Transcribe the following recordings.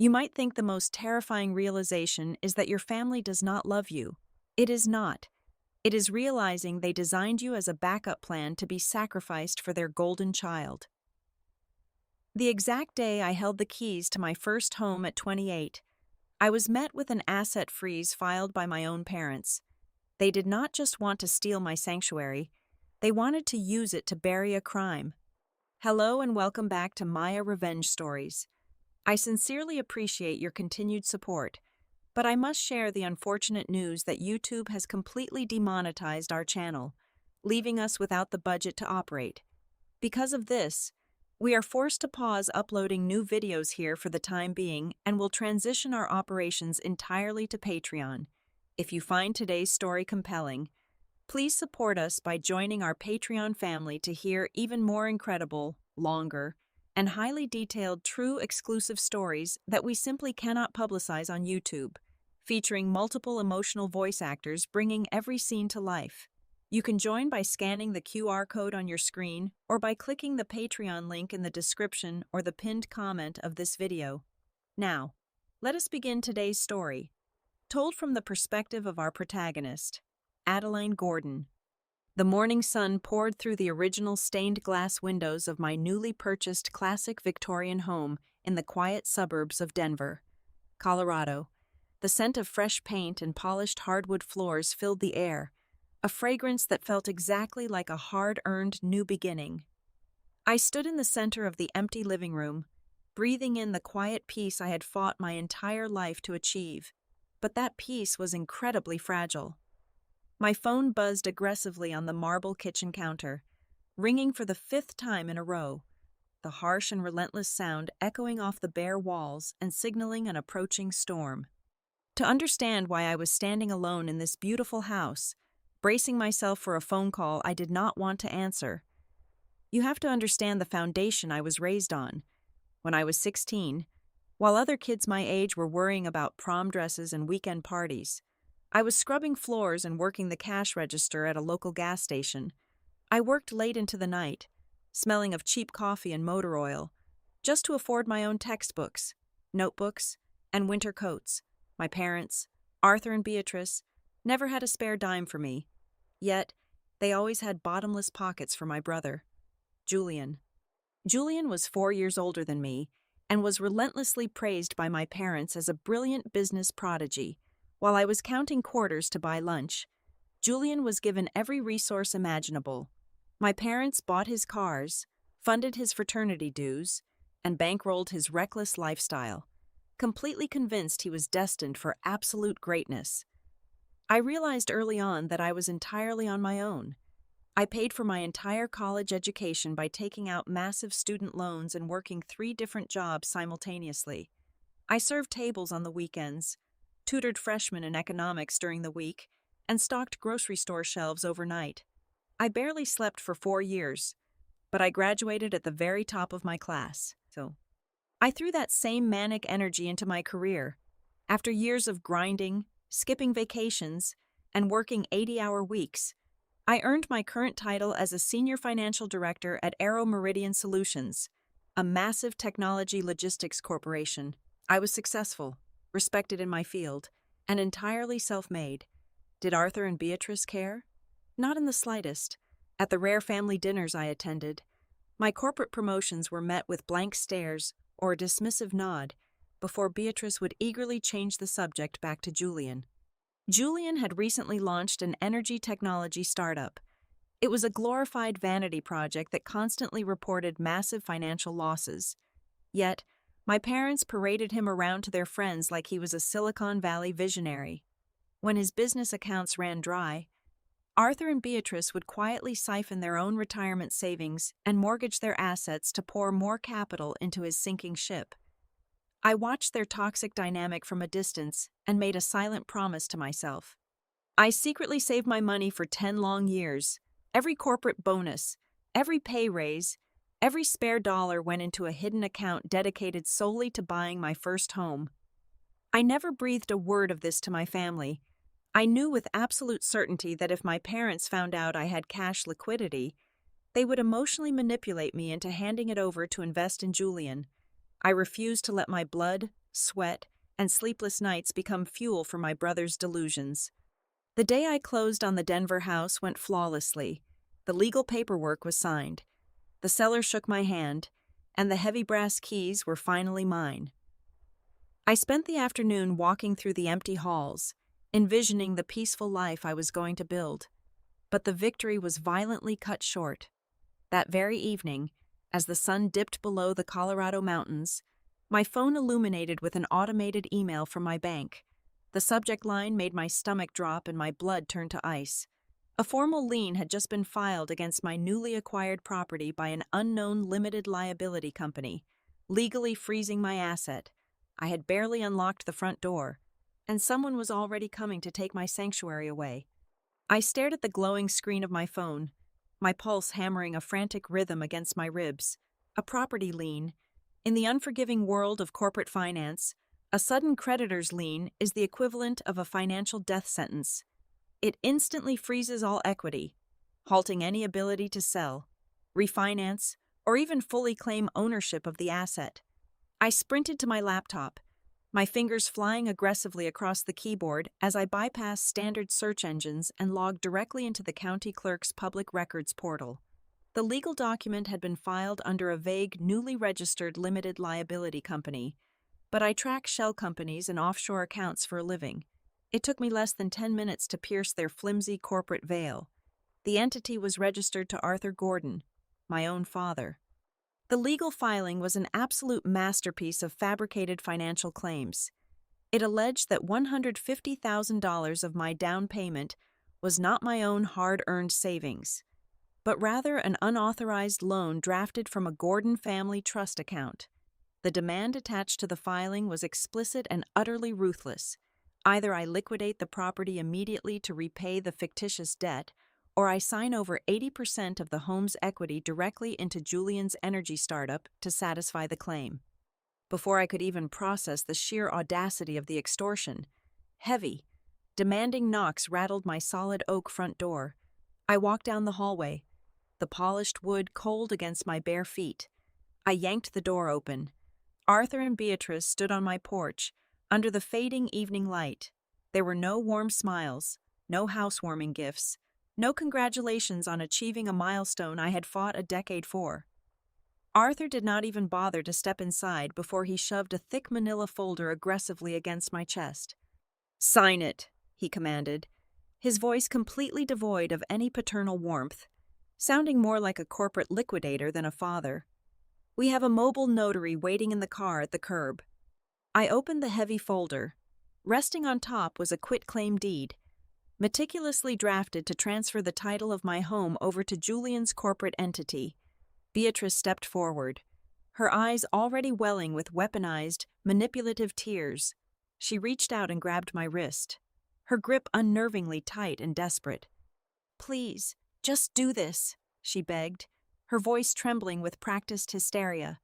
You might think the most terrifying realization is that your family does not love you. It is not. It is realizing they designed you as a backup plan to be sacrificed for their golden child. The exact day I held the keys to my first home at 28, I was met with an asset freeze filed by my own parents. They did not just want to steal my sanctuary, they wanted to use it to bury a crime. Hello and welcome back to Maya Revenge Stories. I sincerely appreciate your continued support, but I must share the unfortunate news that YouTube has completely demonetized our channel, leaving us without the budget to operate. Because of this, we are forced to pause uploading new videos here for the time being and will transition our operations entirely to Patreon. If you find today's story compelling, please support us by joining our Patreon family to hear even more incredible, longer, and highly detailed true exclusive stories that we simply cannot publicize on YouTube, featuring multiple emotional voice actors bringing every scene to life. You can join by scanning the QR code on your screen or by clicking the Patreon link in the description or the pinned comment of this video. Now, let us begin today's story, told from the perspective of our protagonist, Adeline Gordon. The morning sun poured through the original stained glass windows of my newly purchased classic Victorian home in the quiet suburbs of Denver, Colorado. The scent of fresh paint and polished hardwood floors filled the air, a fragrance that felt exactly like a hard-earned new beginning. I stood in the center of the empty living room, breathing in the quiet peace I had fought my entire life to achieve, but that peace was incredibly fragile. My phone buzzed aggressively on the marble kitchen counter, ringing for the 5th time in a row, the harsh and relentless sound echoing off the bare walls and signaling an approaching storm. To understand why I was standing alone in this beautiful house, bracing myself for a phone call I did not want to answer, you have to understand the foundation I was raised on. When I was 16, while other kids my age were worrying about prom dresses and weekend parties, I was scrubbing floors and working the cash register at a local gas station. I worked late into the night, smelling of cheap coffee and motor oil, just to afford my own textbooks, notebooks, and winter coats. My parents, Arthur and Beatrice, never had a spare dime for me, yet they always had bottomless pockets for my brother, Julian. Julian was 4 years older than me and was relentlessly praised by my parents as a brilliant business prodigy. While I was counting quarters to buy lunch, Julian was given every resource imaginable. My parents bought his cars, funded his fraternity dues, and bankrolled his reckless lifestyle, completely convinced he was destined for absolute greatness. I realized early on that I was entirely on my own. I paid for my entire college education by taking out massive student loans and working 3 different jobs simultaneously. I served tables on the weekends, tutored freshmen in economics during the week, and stocked grocery store shelves overnight. I barely slept for 4 years, but I graduated at the very top of my class. So, I threw that same manic energy into my career. After years of grinding, skipping vacations, and working 80-hour weeks, I earned my current title as a senior financial director at Aero Meridian Solutions, a massive technology logistics corporation. I was successful, respected in my field, and entirely self-made. Did Arthur and Beatrice care? Not in the slightest. At the rare family dinners I attended, my corporate promotions were met with blank stares or a dismissive nod before Beatrice would eagerly change the subject back to Julian. Julian had recently launched an energy technology startup. It was a glorified vanity project that constantly reported massive financial losses. Yet, my parents paraded him around to their friends like he was a Silicon Valley visionary. When his business accounts ran dry, Arthur and Beatrice would quietly siphon their own retirement savings and mortgage their assets to pour more capital into his sinking ship. I watched their toxic dynamic from a distance and made a silent promise to myself. I secretly saved my money for 10 long years. Every corporate bonus, every pay raise, every spare dollar went into a hidden account dedicated solely to buying my first home. I never breathed a word of this to my family. I knew with absolute certainty that if my parents found out I had cash liquidity, they would emotionally manipulate me into handing it over to invest in Julian. I refused to let my blood, sweat, and sleepless nights become fuel for my brother's delusions. The day I closed on the Denver house went flawlessly. The legal paperwork was signed. The seller shook my hand, and the heavy brass keys were finally mine. I spent the afternoon walking through the empty halls, envisioning the peaceful life I was going to build. But the victory was violently cut short. That very evening, as the sun dipped below the Colorado mountains, my phone illuminated with an automated email from my bank. The subject line made my stomach drop and my blood turn to ice. A formal lien had just been filed against my newly acquired property by an unknown limited liability company, legally freezing my asset. I had barely unlocked the front door, and someone was already coming to take my sanctuary away. I stared at the glowing screen of my phone, my pulse hammering a frantic rhythm against my ribs. A property lien. In the unforgiving world of corporate finance, a sudden creditor's lien is the equivalent of a financial death sentence. It instantly freezes all equity, halting any ability to sell, refinance, or even fully claim ownership of the asset. I sprinted to my laptop, my fingers flying aggressively across the keyboard as I bypassed standard search engines and logged directly into the county clerk's public records portal. The legal document had been filed under a vague, newly registered limited liability company, but I track shell companies and offshore accounts for a living. It took me less than 10 minutes to pierce their flimsy corporate veil. The entity was registered to Arthur Gordon, my own father. The legal filing was an absolute masterpiece of fabricated financial claims. It alleged that $150,000 of my down payment was not my own hard-earned savings, but rather an unauthorized loan drafted from a Gordon family trust account. The demand attached to the filing was explicit and utterly ruthless. Either I liquidate the property immediately to repay the fictitious debt, or I sign over 80% of the home's equity directly into Julian's energy startup to satisfy the claim. Before I could even process the sheer audacity of the extortion, heavy, demanding knocks rattled my solid oak front door. I walked down the hallway, the polished wood cold against my bare feet. I yanked the door open. Arthur and Beatrice stood on my porch, under the fading evening light. There were no warm smiles, no housewarming gifts, no congratulations on achieving a milestone I had fought a decade for. Arthur did not even bother to step inside before he shoved a thick manila folder aggressively against my chest. "Sign it," he commanded, his voice completely devoid of any paternal warmth, sounding more like a corporate liquidator than a father. "We have a mobile notary waiting in the car at the curb." I opened the heavy folder. Resting on top was a quitclaim deed, meticulously drafted to transfer the title of my home over to Julian's corporate entity. Beatrice stepped forward, her eyes already welling with weaponized, manipulative tears. She reached out and grabbed my wrist, her grip unnervingly tight and desperate. "Please, just do this," she begged, her voice trembling with practiced hysteria.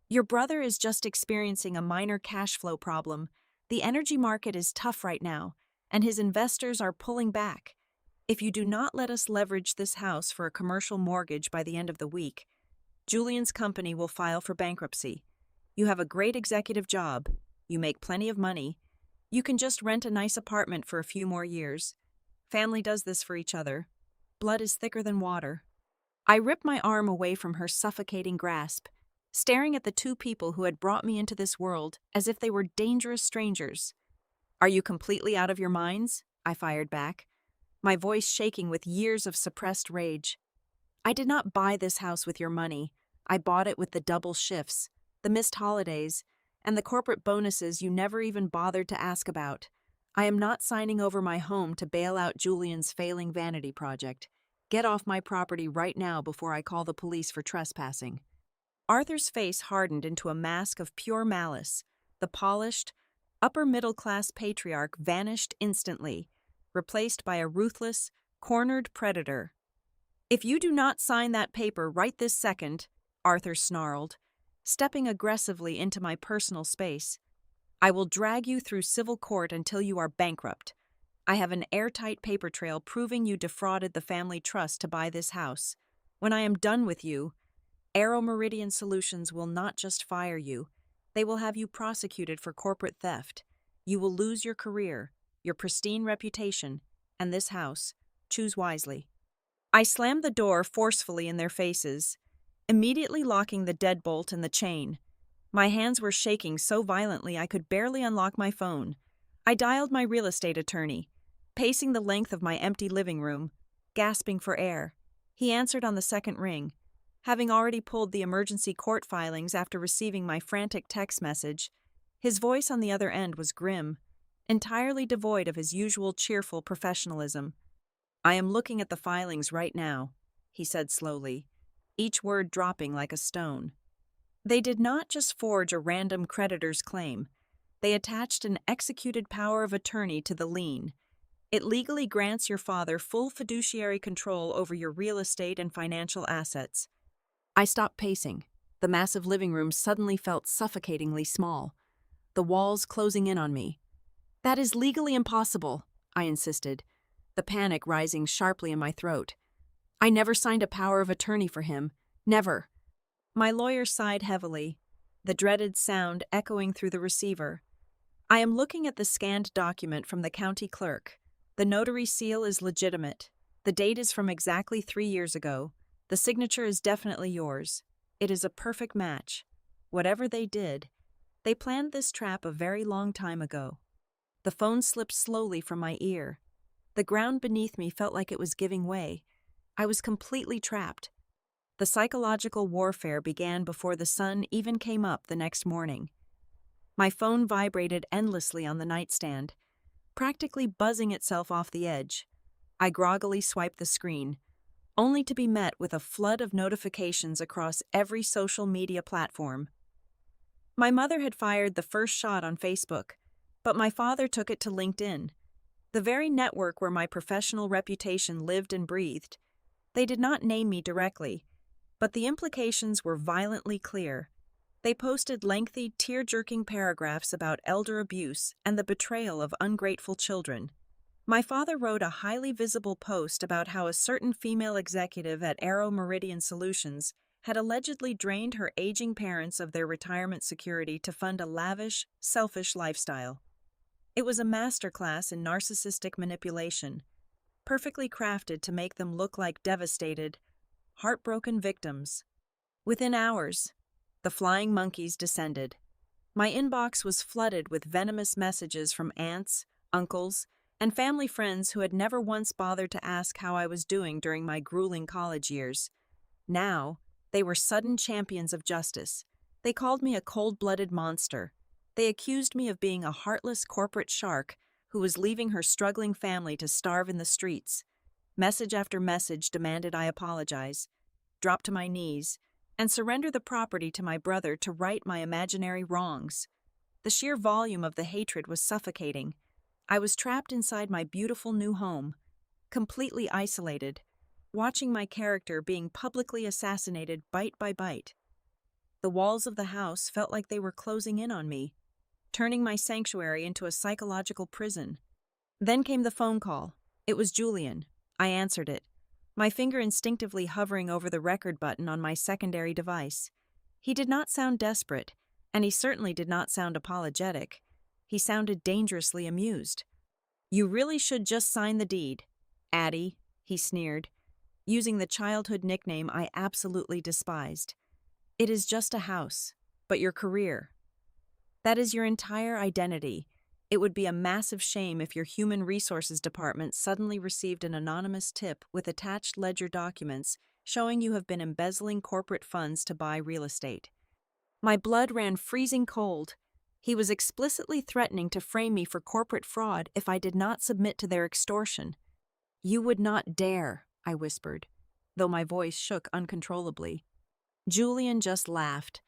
"Your brother is just experiencing a minor cash flow problem. The energy market is tough right now, and his investors are pulling back. If you do not let us leverage this house for a commercial mortgage by the end of the week, Julian's company will file for bankruptcy. You have a great executive job. You make plenty of money. You can just rent a nice apartment for a few more years. Family does this for each other. Blood is thicker than water." I ripped my arm away from her suffocating grasp, staring at the two people who had brought me into this world as if they were dangerous strangers. "Are you completely out of your minds?" I fired back, my voice shaking with years of suppressed rage. "I did not buy this house with your money. I bought it with the double shifts, the missed holidays, and the corporate bonuses you never even bothered to ask about. I am not signing over my home to bail out Julian's failing vanity project. Get off my property right now before I call the police for trespassing." Arthur's face hardened into a mask of pure malice. The polished, upper-middle-class patriarch vanished instantly, replaced by a ruthless, cornered predator. "If you do not sign that paper right this second," Arthur snarled, stepping aggressively into my personal space, "I will drag you through civil court until you are bankrupt. I have an airtight paper trail proving you defrauded the family trust to buy this house. When I am done with you, Aero Meridian Solutions will not just fire you, They will have you prosecuted for corporate theft. You will lose your career, your pristine reputation, and this house. Choose wisely." I slammed the door forcefully in their faces, immediately locking the deadbolt and the chain. My hands were shaking so violently I could barely unlock my phone. I dialed my real estate attorney, pacing the length of my empty living room, gasping for air. He answered on the second ring. Having already pulled the emergency court filings after receiving my frantic text message, his voice on the other end was grim, entirely devoid of his usual cheerful professionalism. "I am looking at the filings right now," he said slowly, each word dropping like a stone. "They did not just forge a random creditor's claim. They attached an executed power of attorney to the lien. It legally grants your father full fiduciary control over your real estate and financial assets." I stopped pacing. The massive living room suddenly felt suffocatingly small, the walls closing in on me. "That is legally impossible," I insisted, the panic rising sharply in my throat. "I never signed a power of attorney for him. Never." My lawyer sighed heavily, the dreaded sound echoing through the receiver. "I am looking at the scanned document from the county clerk. The notary seal is legitimate. The date is from exactly 3 years ago. The signature is definitely yours. It is a perfect match. Whatever they did, they planned this trap a very long time ago." The phone slipped slowly from my ear. The ground beneath me felt like it was giving way. I was completely trapped. The psychological warfare began before the sun even came up the next morning. My phone vibrated endlessly on the nightstand, practically buzzing itself off the edge. I groggily swiped the screen, only to be met with a flood of notifications across every social media platform. My mother had fired the first shot on Facebook, but my father took it to LinkedIn, the very network where my professional reputation lived and breathed. They did not name me directly, but the implications were violently clear. They posted lengthy, tear-jerking paragraphs about elder abuse and the betrayal of ungrateful children. My father wrote a highly visible post about how a certain female executive at Arrow Meridian Solutions had allegedly drained her aging parents of their retirement security to fund a lavish, selfish lifestyle. It was a masterclass in narcissistic manipulation, perfectly crafted to make them look like devastated, heartbroken victims. Within hours, the flying monkeys descended. My inbox was flooded with venomous messages from aunts, uncles, and family friends who had never once bothered to ask how I was doing during my grueling college years. Now, they were sudden champions of justice. They called me a cold-blooded monster. They accused me of being a heartless corporate shark who was leaving her struggling family to starve in the streets. Message after message demanded I apologize, drop to my knees, and surrender the property to my brother to right my imaginary wrongs. The sheer volume of the hatred was suffocating. I was trapped inside my beautiful new home, completely isolated, watching my character being publicly assassinated bite by bite. The walls of the house felt like they were closing in on me, turning my sanctuary into a psychological prison. Then came the phone call. It was Julian. I answered it, my finger instinctively hovering over the record button on my secondary device. He did not sound desperate, and he certainly did not sound apologetic. He sounded dangerously amused. "You really should just sign the deed, Addie," he sneered, using the childhood nickname I absolutely despised. "It is just a house, but your career. That is your entire identity. It would be a massive shame if your human resources department suddenly received an anonymous tip with attached ledger documents showing you have been embezzling corporate funds to buy real estate." My blood ran freezing cold. He was explicitly threatening to frame me for corporate fraud if I did not submit to their extortion. "You would not dare," I whispered, though my voice shook uncontrollably. Julian just laughed,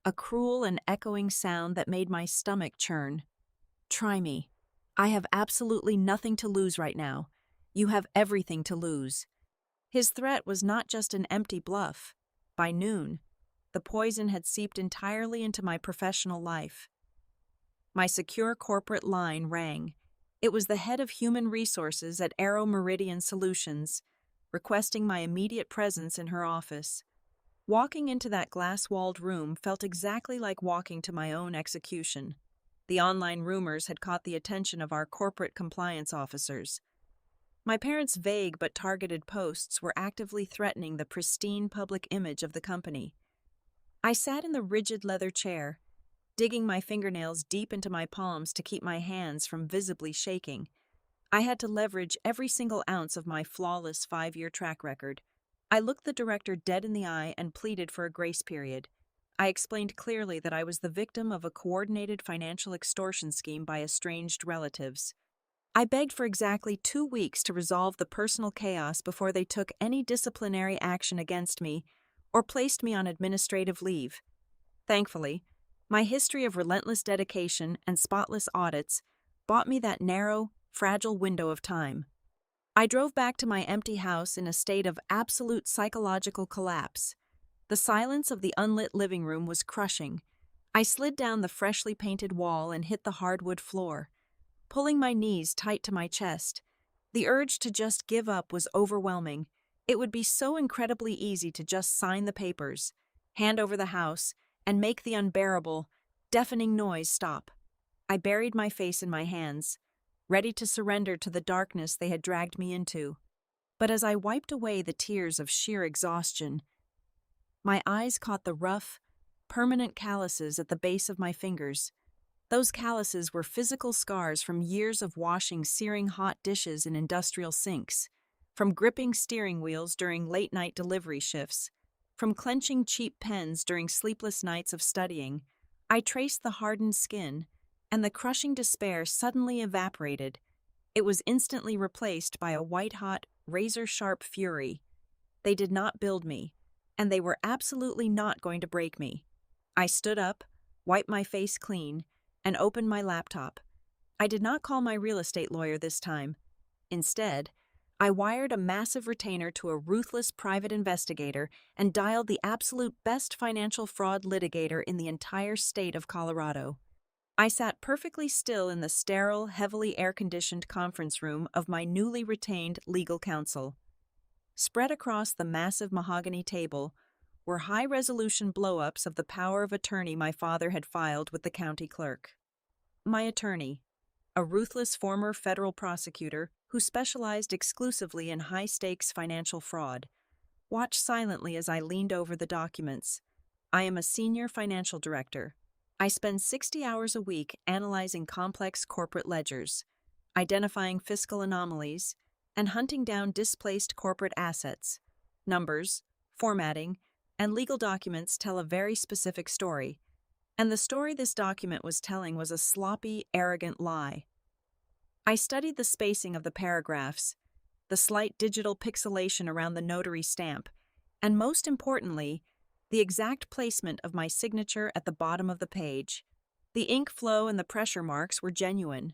a cruel and echoing sound that made my stomach churn. "Try me. I have absolutely nothing to lose right now. You have everything to lose." His threat was not just an empty bluff. By noon, the poison had seeped entirely into my professional life. My secure corporate line rang. It was the head of human resources at Arrow Meridian Solutions, requesting my immediate presence in her office. Walking into that glass-walled room felt exactly like walking to my own execution. The online rumors had caught the attention of our corporate compliance officers. My parents' vague but targeted posts were actively threatening the pristine public image of the company. I sat in the rigid leather chair, digging my fingernails deep into my palms to keep my hands from visibly shaking. I had to leverage every single ounce of my flawless 5-year track record. I looked the director dead in the eye and pleaded for a grace period. I explained clearly that I was the victim of a coordinated financial extortion scheme by estranged relatives. I begged for exactly 2 weeks to resolve the personal chaos before they took any disciplinary action against me or placed me on administrative leave. Thankfully, my history of relentless dedication and spotless audits bought me that narrow, fragile window of time. I drove back to my empty house in a state of absolute psychological collapse. The silence of the unlit living room was crushing. I slid down the freshly painted wall and hit the hardwood floor, pulling my knees tight to my chest. The urge to just give up was overwhelming. It would be so incredibly easy to just sign the papers, hand over the house, and make the unbearable, deafening noise stop. I buried my face in my hands, ready to surrender to the darkness they had dragged me into. But as I wiped away the tears of sheer exhaustion, my eyes caught the rough, permanent calluses at the base of my fingers. Those calluses were physical scars from years of washing searing hot dishes in industrial sinks, from gripping steering wheels during late-night delivery shifts, from clenching cheap pens during sleepless nights of studying. I traced the hardened skin, and the crushing despair suddenly evaporated. It was instantly replaced by a white-hot, razor-sharp fury. They did not build me, and they were absolutely not going to break me. I stood up, wiped my face clean, and opened my laptop. I did not call my real estate lawyer this time. Instead, I wired a massive retainer to a ruthless private investigator and dialed the absolute best financial fraud litigator in the entire state of Colorado. I sat perfectly still in the sterile, heavily air-conditioned conference room of my newly retained legal counsel. Spread across the massive mahogany table were high-resolution blow-ups of the power of attorney my father had filed with the county clerk. My attorney, a ruthless former federal prosecutor who specialized exclusively in high-stakes financial fraud, watched silently as I leaned over the documents. I am a senior financial director. I spend 60 hours a week analyzing complex corporate ledgers, identifying fiscal anomalies, and hunting down displaced corporate assets. Numbers, formatting, and legal documents tell a very specific story, and the story this document was telling was a sloppy, arrogant lie. I studied the spacing of the paragraphs, the slight digital pixelation around the notary stamp, and most importantly, the exact placement of my signature at the bottom of the page. The ink flow and the pressure marks were genuine,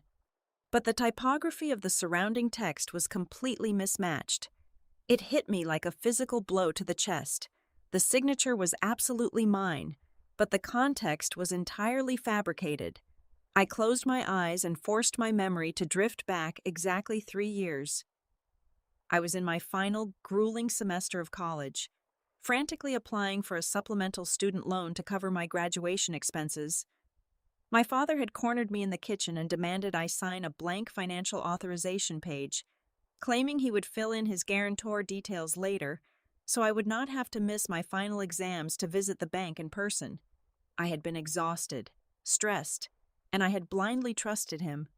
but the typography of the surrounding text was completely mismatched. It hit me like a physical blow to the chest. The signature was absolutely mine, but the context was entirely fabricated. I closed my eyes and forced my memory to drift back exactly 3 years. I was in my final, grueling semester of college, frantically applying for a supplemental student loan to cover my graduation expenses. My father had cornered me in the kitchen and demanded I sign a blank financial authorization page, claiming he would fill in his guarantor details later, so I would not have to miss my final exams to visit the bank in person. I had been exhausted, stressed, and I had blindly trusted him.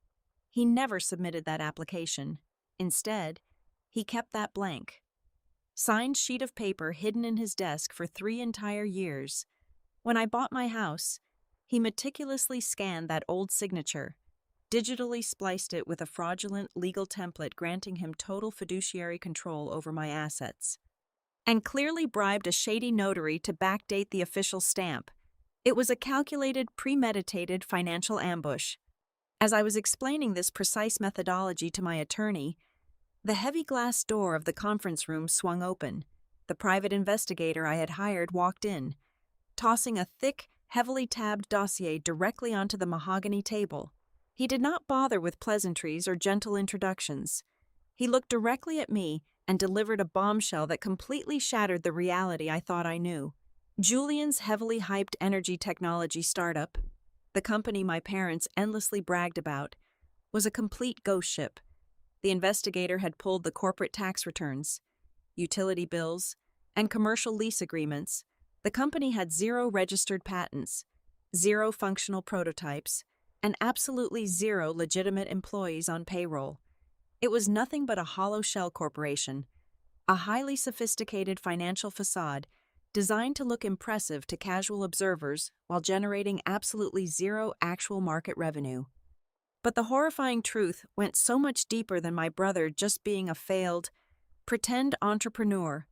He never submitted that application. Instead, he kept that blank. Signed sheet of paper hidden in his desk for 3 entire years. When I bought my house, he meticulously scanned that old signature, digitally spliced it with a fraudulent legal template granting him total fiduciary control over my assets, and clearly bribed a shady notary to backdate the official stamp. It was a calculated, premeditated financial ambush. As I was explaining this precise methodology to my attorney, the heavy glass door of the conference room swung open. The private investigator I had hired walked in, tossing a thick, heavily tabbed dossier directly onto the mahogany table. He did not bother with pleasantries or gentle introductions. He looked directly at me and delivered a bombshell that completely shattered the reality I thought I knew. Julian's heavily hyped energy technology startup, the company my parents endlessly bragged about, was a complete ghost ship. The investigator had pulled the corporate tax returns, utility bills, and commercial lease agreements. The company had zero registered patents, zero functional prototypes, and absolutely zero legitimate employees on payroll. It was nothing but a hollow shell corporation, a highly sophisticated financial facade designed to look impressive to casual observers while generating absolutely zero actual market revenue. But the horrifying truth went so much deeper than my brother just being a failed, pretend entrepreneur.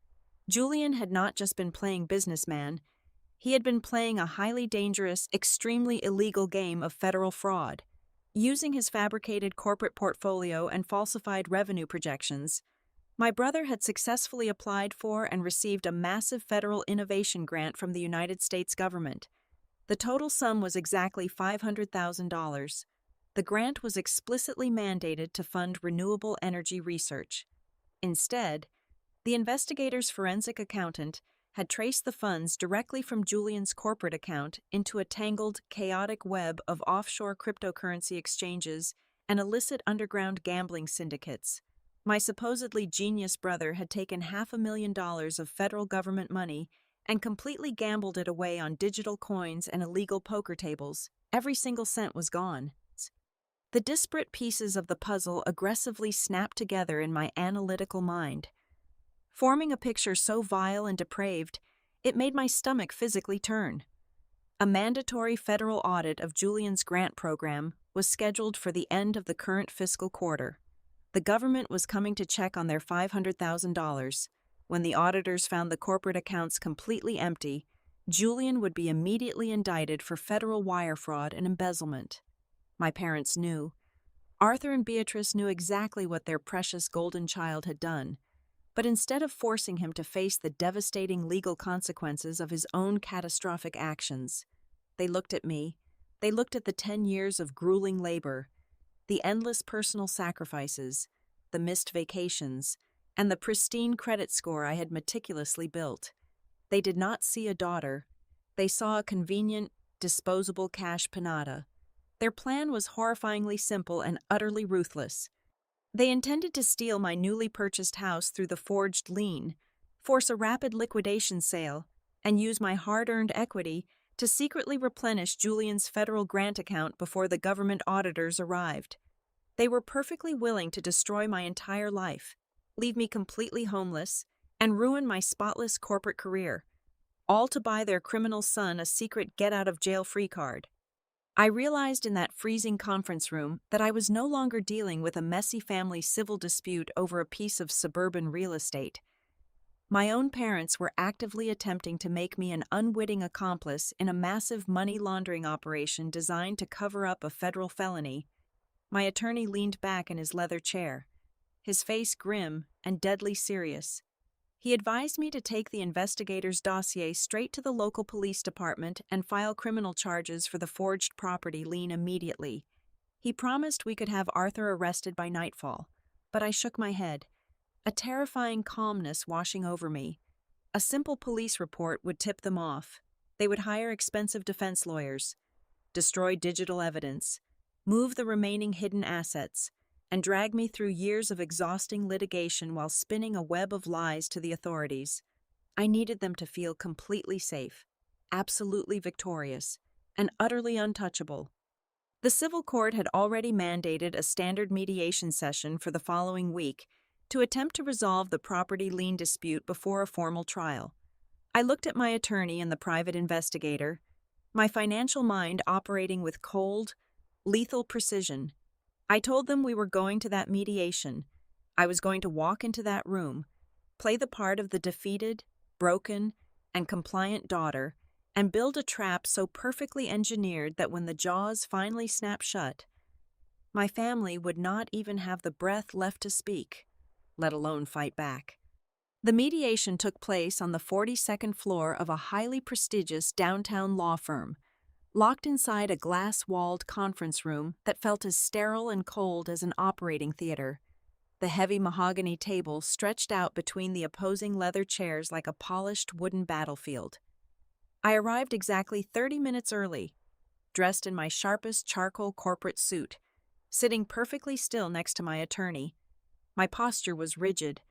Julian had not just been playing businessman, he had been playing a highly dangerous, extremely illegal game of federal fraud. Using his fabricated corporate portfolio and falsified revenue projections, my brother had successfully applied for and received a massive federal innovation grant from the United States government. The total sum was exactly $500,000. The grant was explicitly mandated to fund renewable energy research. Instead, the investigator's forensic accountant had traced the funds directly from Julian's corporate account into a tangled, chaotic web of offshore cryptocurrency exchanges and illicit underground gambling syndicates. My supposedly genius brother had taken $500,000 of federal government money and completely gambled it away on digital coins and illegal poker tables. Every single cent was gone. The disparate pieces of the puzzle aggressively snapped together in my analytical mind, forming a picture so vile and depraved, it made my stomach physically turn. A mandatory federal audit of Julian's grant program was scheduled for the end of the current fiscal quarter. The government was coming to check on their $500,000. When the auditors found the corporate accounts completely empty, Julian would be immediately indicted for federal wire fraud and embezzlement. My parents knew. Arthur and Beatrice knew exactly what their precious golden child had done. But instead of forcing him to face the devastating legal consequences of his own catastrophic actions, they looked at me. They looked at the 10 years of grueling labor, the endless personal sacrifices, the missed vacations, and the pristine credit score I had meticulously built. They did not see a daughter. They saw a convenient, disposable cash pinata. Their plan was horrifyingly simple and utterly ruthless. They intended to steal my newly purchased house through the forged lien, force a rapid liquidation sale, and use my hard-earned equity to secretly replenish Julian's federal grant account before the government auditors arrived. They were perfectly willing to destroy my entire life, leave me completely homeless, and ruin my spotless corporate career, all to buy their criminal son a secret get-out-of-jail-free card. I realized in that freezing conference room that I was no longer dealing with a messy family civil dispute over a piece of suburban real estate. My own parents were actively attempting to make me an unwitting accomplice in a massive money laundering operation designed to cover up a federal felony. My attorney leaned back in his leather chair, his face grim and deadly serious. He advised me to take the investigator's dossier straight to the local police department and file criminal charges for the forged property lien immediately. He promised we could have Arthur arrested by nightfall, but I shook my head, a terrifying calmness washing over me. A simple police report would tip them off. They would hire expensive defense lawyers, destroy digital evidence, move the remaining hidden assets, and drag me through years of exhausting litigation while spinning a web of lies to the authorities. I needed them to feel completely safe, absolutely victorious, and utterly untouchable. The civil court had already mandated a standard mediation session for the following week to attempt to resolve the property lien dispute before a formal trial. I looked at my attorney and the private investigator, my financial mind operating with cold, lethal precision. I told them we were going to that mediation. I was going to walk into that room, play the part of the defeated, broken, and compliant daughter, and build a trap so perfectly engineered that when the jaws finally snapped shut, my family would not even have the breath left to speak, let alone fight back. The mediation took place on the 42nd floor of a highly prestigious downtown law firm, locked inside a glass-walled conference room that felt as sterile and cold as an operating theater. The heavy mahogany table stretched out between the opposing leather chairs like a polished wooden battlefield. I arrived exactly 30 minutes early, dressed in my sharpest charcoal corporate suit, sitting perfectly still next to my attorney. My posture was rigid,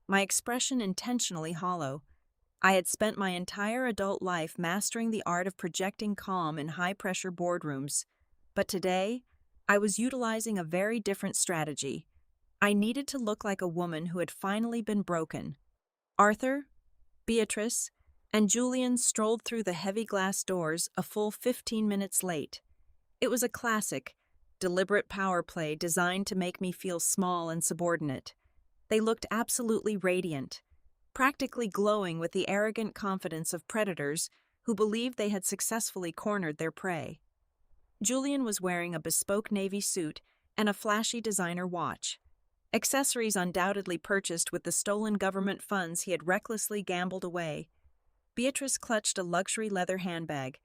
my expression intentionally hollow. I had spent my entire adult life mastering the art of projecting calm in high-pressure boardrooms, but today, I was utilizing a very different strategy. I needed to look like a woman who had finally been broken. Arthur, Beatrice, and Julian strolled through the heavy glass doors a full 15 minutes late. It was a classic, deliberate power play designed to make me feel small and subordinate. They looked absolutely radiant, practically glowing with the arrogant confidence of predators who believed they had successfully cornered their prey. Julian was wearing a bespoke navy suit and a flashy designer watch, accessories undoubtedly purchased with the stolen government funds he had recklessly gambled away. Beatrice clutched a luxury leather handbag,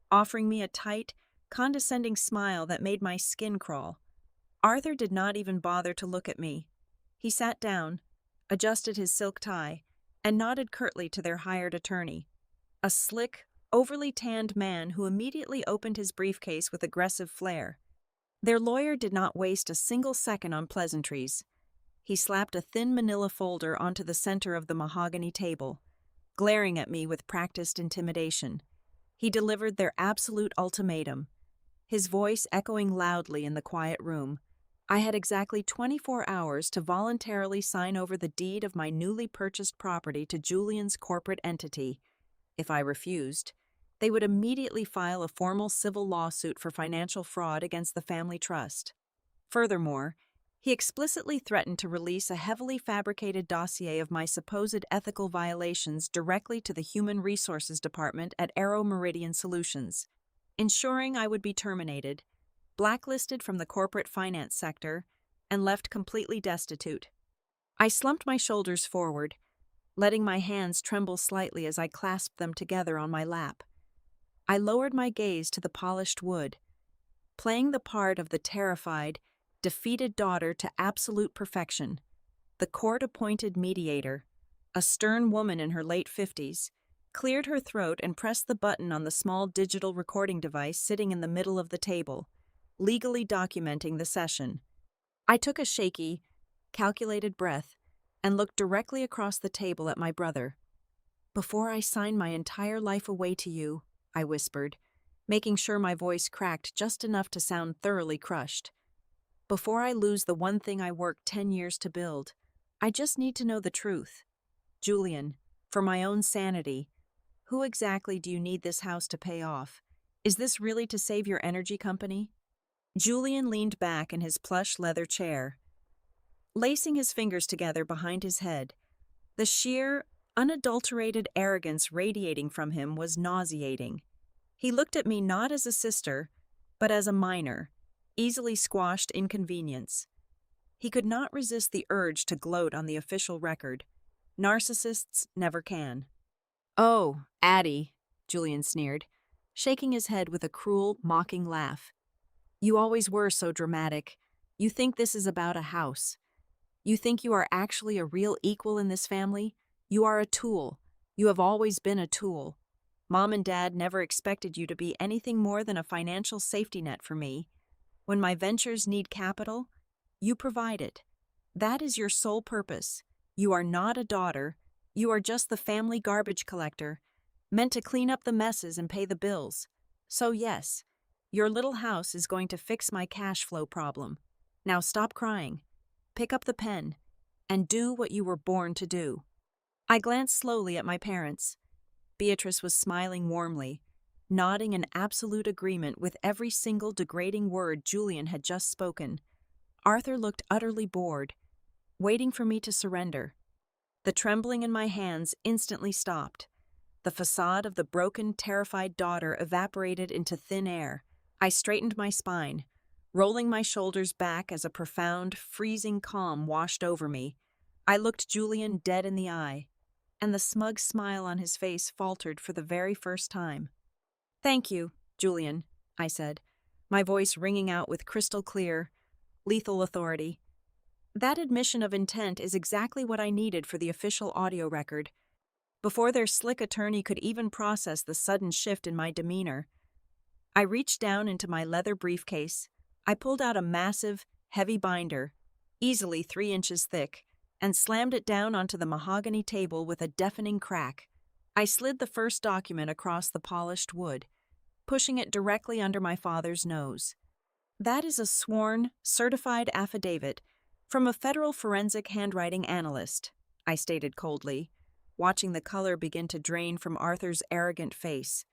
offering me a tight, condescending smile that made my skin crawl. Arthur did not even bother to look at me. He sat down, adjusted his silk tie, and nodded curtly to their hired attorney, a slick, overly tanned man who immediately opened his briefcase with aggressive flair. Their lawyer did not waste a single second on pleasantries. He slapped a thin manila folder onto the center of the mahogany table, glaring at me with practiced intimidation. He delivered their absolute ultimatum, his voice echoing loudly in the quiet room. I had exactly 24 hours to voluntarily sign over the deed of my newly purchased property to Julian's corporate entity. If I refused, they would immediately file a formal civil lawsuit for financial fraud against the family trust. Furthermore, he explicitly threatened to release a heavily fabricated dossier of my supposed ethical violations directly to the Human Resources Department at Aero Meridian Solutions, ensuring I would be terminated, blacklisted from the corporate finance sector, and left completely destitute. I slumped my shoulders forward, letting my hands tremble slightly as I clasped them together on my lap. I lowered my gaze to the polished wood, playing the part of the terrified, defeated daughter to absolute perfection. The court-appointed mediator, a stern woman in her late 50s, cleared her throat and pressed the button on the small digital recording device sitting in the middle of the table, legally documenting the session. I took a shaky, calculated breath and looked directly across the table at my brother. "Before I sign my entire life away to you," I whispered, making sure my voice cracked just enough to sound thoroughly crushed. "Before I lose the one thing I worked 10 years to build, I just need to know the truth. Julian, for my own sanity, who exactly do you need this house to pay off? Is this really to save your energy company?" Julian leaned back in his plush leather chair, lacing his fingers together behind his head. The sheer, unadulterated arrogance radiating from him was nauseating. He looked at me not as a sister, but as a minor, easily squashed inconvenience. He could not resist the urge to gloat on the official record. Narcissists never can. "Oh, Addie," Julian sneered, shaking his head with a cruel, mocking laugh. "You always were so dramatic. You think this is about a house. You think you are actually a real equal in this family? You are a tool. You have always been a tool. Mom and Dad never expected you to be anything more than a financial safety net for me. When my ventures need capital, you provide it. That is your sole purpose. You are not a daughter. You are just the family garbage collector, meant to clean up the messes and pay the bills. So yes, your little house is going to fix my cash flow problem. Now stop crying, pick up the pen, and do what you were born to do." I glanced slowly at my parents. Beatrice was smiling warmly, nodding in absolute agreement with every single degrading word Julian had just spoken. Arthur looked utterly bored, waiting for me to surrender. The trembling in my hands instantly stopped. The facade of the broken, terrified daughter evaporated into thin air. I straightened my spine, rolling my shoulders back as a profound, freezing calm washed over me. I looked Julian dead in the eye, and the smug smile on his face faltered for the very first time. "Thank you, Julian," I said, my voice ringing out with crystal clear, lethal authority. That admission of intent is exactly what I needed for the official audio record. before their slick attorney could even process the sudden shift in my demeanor. I reached down into my leather briefcase. I pulled out a massive, heavy binder, easily 3 inches thick, and slammed it down onto the mahogany table with a deafening crack. I slid the first document across the polished wood, pushing it directly under my father's nose. That is a sworn, certified affidavit from a federal forensic handwriting analyst, I stated coldly, watching the color begin to drain from Arthur's arrogant face.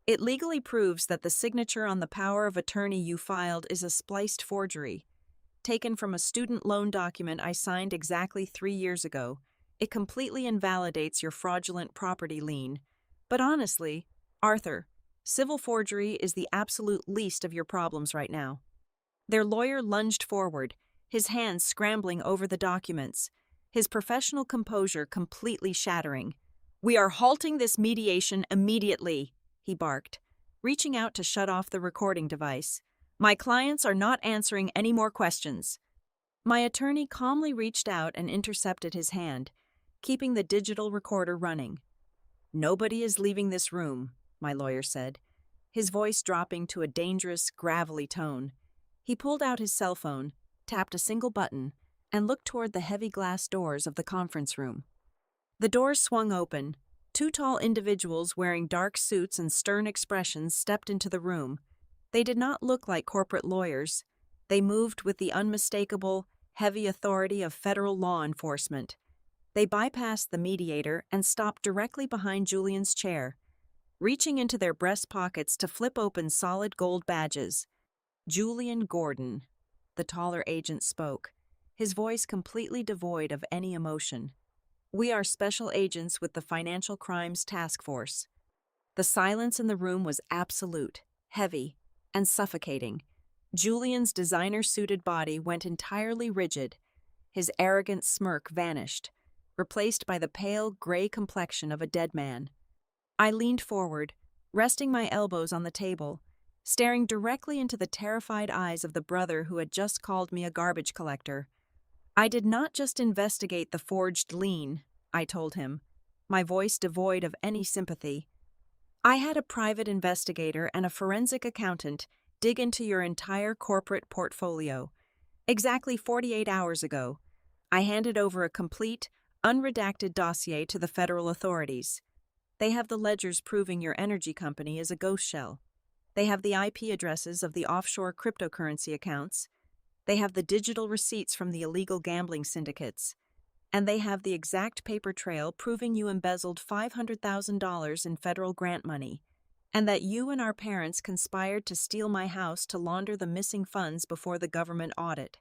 It legally proves that the signature on the power of attorney you filed is a spliced forgery, taken from a student loan document I signed exactly 3 years ago. It completely invalidates your fraudulent property lien. But honestly, Arthur, civil forgery is the absolute least of your problems right now. Their lawyer lunged forward, his hands scrambling over the documents, his professional composure completely shattering. "We are halting this mediation immediately," he barked, reaching out to shut off the recording device. "My clients are not answering any more questions." My attorney calmly reached out and intercepted his hand, keeping the digital recorder running. "Nobody is leaving this room," my lawyer said, his voice dropping to a dangerous, gravelly tone. He pulled out his cell phone, tapped a single button, and looked toward the heavy glass doors of the conference room. The doors swung open. 2 tall individuals wearing dark suits and stern expressions stepped into the room. They did not look like corporate lawyers. They moved with the unmistakable, heavy authority of federal law enforcement. They bypassed the mediator and stopped directly behind Julian's chair, reaching into their breast pockets to flip open solid gold badges. "Julian Gordon," the taller agent spoke, his voice completely devoid of any emotion. "We are special agents with the Financial Crimes Task Force." The silence in the room was absolute, heavy, and suffocating. Julian's designer-suited body went entirely rigid. His arrogant smirk vanished, replaced by the pale, gray complexion of a dead man. I leaned forward, resting my elbows on the table, staring directly into the terrified eyes of the brother who had just called me a garbage collector. "I did not just investigate the forged lien," I told him, my voice devoid of any sympathy. "I had a private investigator and a forensic accountant dig into your entire corporate portfolio. Exactly 48 hours ago, I handed over a complete, unredacted dossier to the federal authorities. They have the ledgers proving your energy company is a ghost shell. They have the IP addresses of the offshore cryptocurrency accounts. They have the digital receipts from the illegal gambling syndicates. And they have the exact paper trail proving you embezzled $500,000 in federal grant money, and that you and our parents conspired to steal my house to launder the missing funds before the government audit."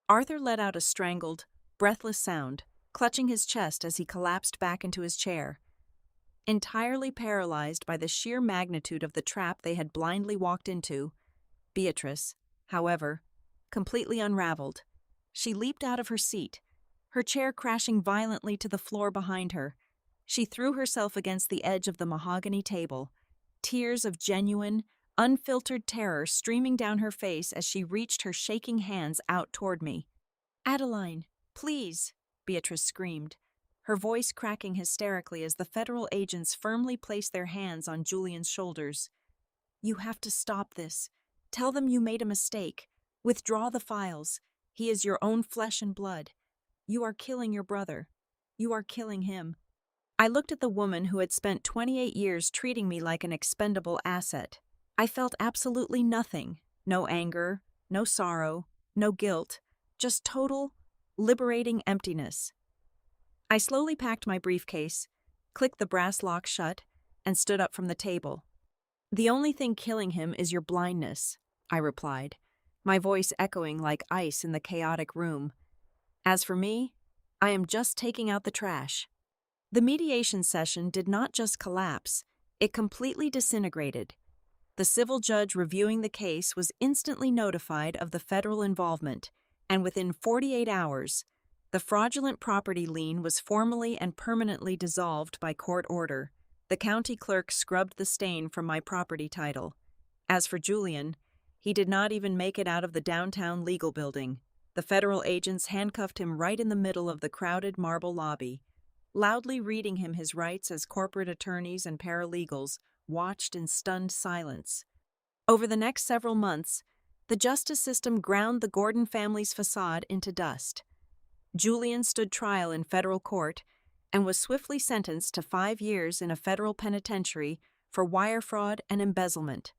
Arthur let out a strangled, breathless sound, clutching his chest as he collapsed back into his chair. Entirely paralyzed by the sheer magnitude of the trap they had blindly walked into, Beatrice, however, completely unraveled. She leaped out of her seat, her chair crashing violently to the floor behind her. She threw herself against the edge of the mahogany table, tears of genuine, unfiltered terror streaming down her face as she reached her shaking hands out toward me. "Adeline, please," Beatrice screamed, her voice cracking hysterically as the federal agents firmly placed their hands on Julian's shoulders. "You have to stop this. Tell them you made a mistake. Withdraw the files. He is your own flesh and blood. You are killing your brother. You are killing him." I looked at the woman who had spent 28 years treating me like an expendable asset. I felt absolutely nothing. No anger, no sorrow, no guilt, just total, liberating emptiness. I slowly packed my briefcase, clicked the brass lock shut, and stood up from the table. "The only thing killing him is your blindness," I replied, my voice echoing like ice in the chaotic room. "As for me, I am just taking out the trash." The mediation session did not just collapse, it completely disintegrated. The civil judge reviewing the case was instantly notified of the federal involvement, and within 48 hours, the fraudulent property lien was formally and permanently dissolved by court order. The county clerk scrubbed the stain from my property title. As for Julian, he did not even make it out of the downtown legal building. The federal agents handcuffed him right in the middle of the crowded marble lobby. loudly reading him his rights as corporate attorneys and paralegals watched in stunned silence. Over the next several months, the justice system ground the Gordon family's facade into dust. Julian stood trial in federal court and was swiftly sentenced to 5 years in a federal penitentiary for wire fraud and embezzlement.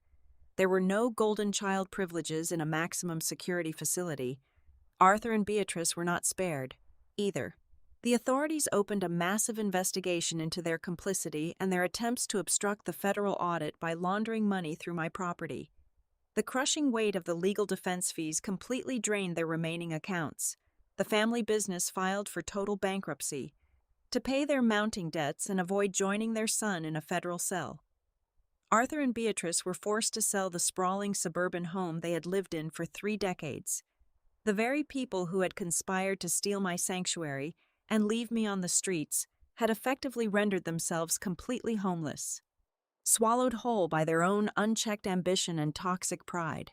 There were no golden child privileges in a maximum security facility. Arthur and Beatrice were not spared, either. The authorities opened a massive investigation into their complicity and their attempts to obstruct the federal audit by laundering money through my property. The crushing weight of the legal defense fees completely drained their remaining accounts. The family business filed for total bankruptcy to pay their mounting debts and avoid joining their son in a federal cell. Arthur and Beatrice were forced to sell the sprawling suburban home they had lived in for 3 decades. The very people who had conspired to steal my sanctuary and leave me on the streets had effectively rendered themselves completely homeless, swallowed whole by their own unchecked ambition and toxic pride.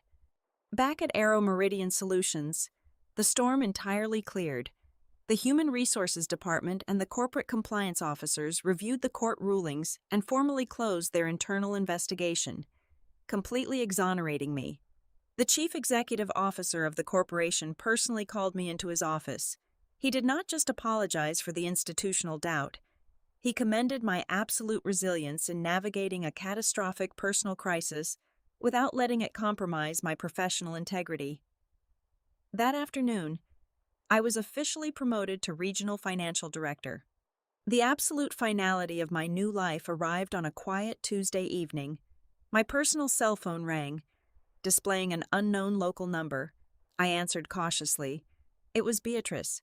Back at Arrow Meridian Solutions, the storm entirely cleared. The Human Resources Department and the corporate compliance officers reviewed the court rulings and formally closed their internal investigation, completely exonerating me. The chief executive officer of the corporation personally called me into his office. He did not just apologize for the institutional doubt. He commended my absolute resilience in navigating a catastrophic personal crisis without letting it compromise my professional integrity. That afternoon, I was officially promoted to Regional Financial Director. The absolute finality of my new life arrived on a quiet Tuesday evening. My personal cell phone rang, displaying an unknown local number. I answered cautiously. It was Beatrice.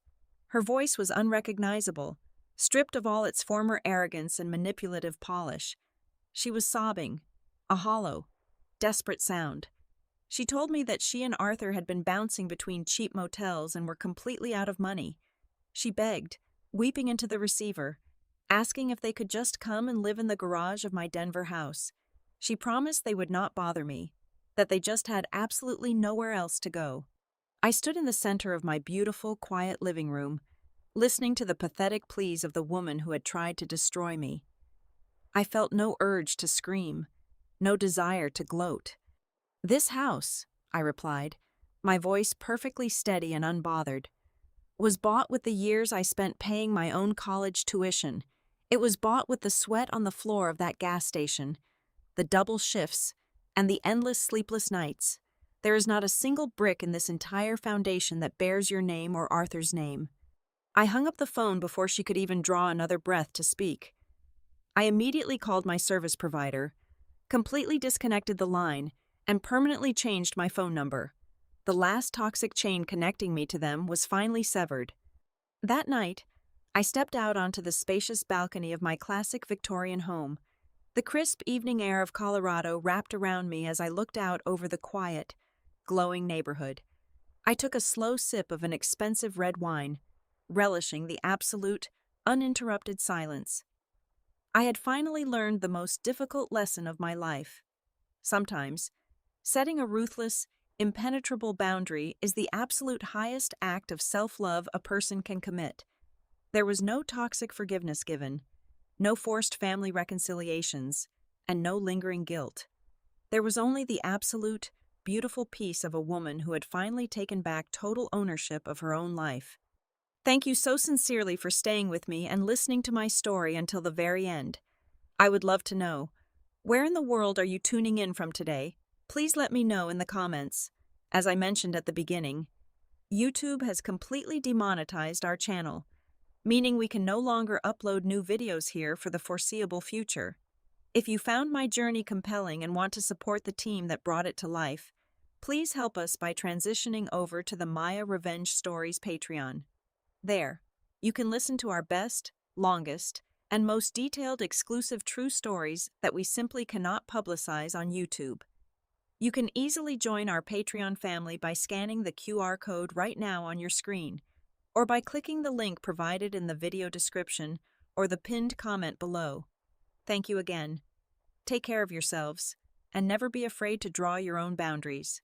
Her voice was unrecognizable, stripped of all its former arrogance and manipulative polish. She was sobbing, a hollow, desperate sound. She told me that she and Arthur had been bouncing between cheap motels and were completely out of money. She begged, weeping into the receiver, asking if they could just come and live in the garage of my Denver house. She promised they would not bother me, that they just had absolutely nowhere else to go. I stood in the center of my beautiful, quiet living room, listening to the pathetic pleas of the woman who had tried to destroy me. I felt no urge to scream, no desire to gloat. "This house," I replied, my voice perfectly steady and unbothered, "was bought with the years I spent paying my own college tuition. It was bought with the sweat on the floor of that gas station, the double shifts, and the endless sleepless nights. There is not a single brick in this entire foundation that bears your name or Arthur's name." I hung up the phone before she could even draw another breath to speak. I immediately called my service provider, completely disconnected the line, and permanently changed my phone number. The last toxic chain connecting me to them was finally severed. That night, I stepped out onto the spacious balcony of my classic Victorian home. The crisp evening air of Colorado wrapped around me as I looked out over the quiet, glowing neighborhood. I took a slow sip of an expensive red wine, relishing the absolute, uninterrupted silence. I had finally learned the most difficult lesson of my life. Sometimes, setting a ruthless, impenetrable boundary is the absolute highest act of self-love a person can commit. There was no toxic forgiveness given, no forced family reconciliations, and no lingering guilt. There was only the absolute, beautiful peace of a woman who had finally taken back total ownership of her own life. Thank you so sincerely for staying with me and listening to my story until the very end. I would love to know, where in the world are you tuning in from today? Please let me know in the comments. As I mentioned at the beginning, YouTube has completely demonetized our channel, meaning we can no longer upload new videos here for the foreseeable future. If you found my journey compelling and want to support the team that brought it to life, please help us by transitioning over to the Maya Revenge Stories Patreon. There, you can listen to our best, longest, and most detailed exclusive true stories that we simply cannot publicize on YouTube. You can easily join our Patreon family by scanning the QR code right now on your screen, or by clicking the link provided in the video description or the pinned comment below. Thank you again. Take care of yourselves, and never be afraid to draw your own boundaries.